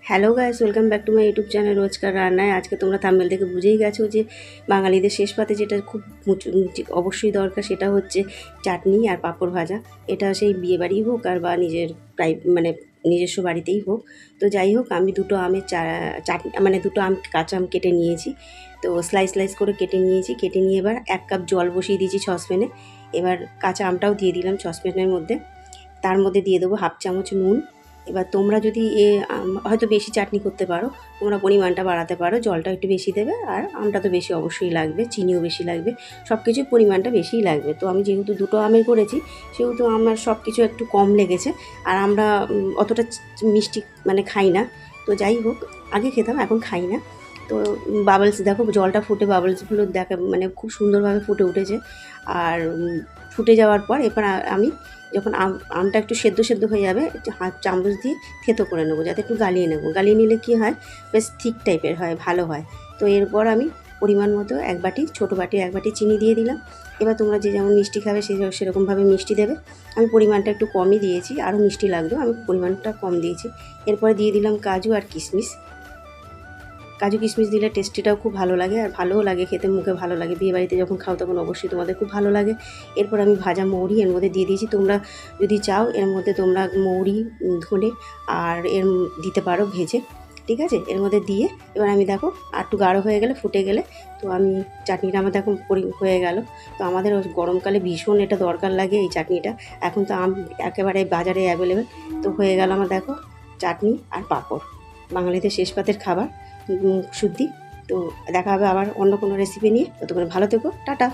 Hello guys, welcome back to my YouTube channel রোজকার রান্নায়। আজকে তোমরা থাম্বনেল থেকে বুঝেই গেছো যে বাঙালিদের শেষ পাতে যেটা খুব অবশ্যই দরকার সেটা হচ্ছে চাটনি আর পাঁপড় ভাজা। এটা সেই বিয়ে বাড়ি হোক আর বা নিজের মানে নিজস্ব বাড়িতেই হোক। তো যাই হোক, আমি দুটো আমের চাটনি মানে দুটো আম কাঁচা আম কেটে নিয়েছি। তো স্লাইস স্লাইস করে কেটে নিয়েছি। কেটে নিয়ে এবার 1 কাপ জল বসিয়ে দিয়েছি সসপ্যানে। এবার কাঁচা আমটাও দিয়ে দিলাম সসপ্যানের মধ্যে। তার মধ্যে দিয়ে দেবো 1/2 চামচ নুন। এবার তোমরা যদি হয়তো বেশি চাটনি করতে পারো, তোমরা পরিমাণটা বাড়াতে পারো, জলটা একটু বেশি দেবে আর আমটা তো বেশি অবশ্যই লাগবে, চিনিও বেশি লাগবে, সব কিছুর পরিমাণটা বেশিই লাগবে। তো আমি যেহেতু দুটো আমের করেছি সেহেতু আমার সব কিছু একটু কম লেগেছে। আর আমরা অতটা মিষ্টি মানে খাই না। তো যাই হোক, আগে খেতাম, এখন খাই না। তো বাবলস দেখো, জলটা ফুটে বাবলসগুলো দেখা মানে খুব সুন্দরভাবে ফুটে উঠেছে। আর ফুটে যাওয়ার পর এবার আমি যখন আমটা একটু সেদ্ধ হয়ে যাবে, হাত চামচ দিয়ে থেতো করে নেবো, যাতে একটু গালিয়ে নেবো। গালিয়ে নিলে কী হয়, বেশ থিক টাইপের হয়, ভালো হয়। তো এরপর আমি পরিমাণ মতো ছোটো বাটি 1 বাটি চিনি দিয়ে দিলাম। এবার তোমরা যে যেমন মিষ্টি খাবে সেরকমভাবে মিষ্টি দেবে। আমি পরিমাণটা একটু কমই দিয়েছি, আরও মিষ্টি লাগবে, আমি পরিমাণটা কম দিয়েছি। এরপরে দিয়ে দিলাম কাজু আর কিশমিশ। কাজু কিশমিশ দিলে টেস্টিটাও খুব ভালো লাগে আর ভালোও লাগে খেতে, মুখে ভালো লাগে। বিয়েবাড়িতে যখন খাও তখন অবশ্যই তোমাদের খুব ভালো লাগে। এরপর আমি ভাজা মৌরি এর মধ্যে দিয়ে দিয়েছি। তোমরা যদি চাও এর মধ্যে তোমরা মৌরি, ধনে আর দিতে পারো ভেজে, ঠিক আছে। এর মধ্যে দিয়ে এবার আমি দেখো আর একটু গাঢ় হয়ে গেলে, ফুটে গেলে, তো আমি চাটনিটা আমার দেখো হয়ে গেল। তো আমাদের গরমকালে ভীষণ এটা দরকার লাগে এই চাটনিটা। এখন তো আম একেবারে বাজারে অ্যাভেলেবেল। তো হয়ে গেল আমার দেখো চাটনি আর পাঁপড়, বাঙালিদের শেষ পাতের খাবার শুদ্ধি। তো দেখা হবে আবার অন্য কোনো রেসিপি নিয়ে। ততক্ষণ ভালো থেকো, টাটা।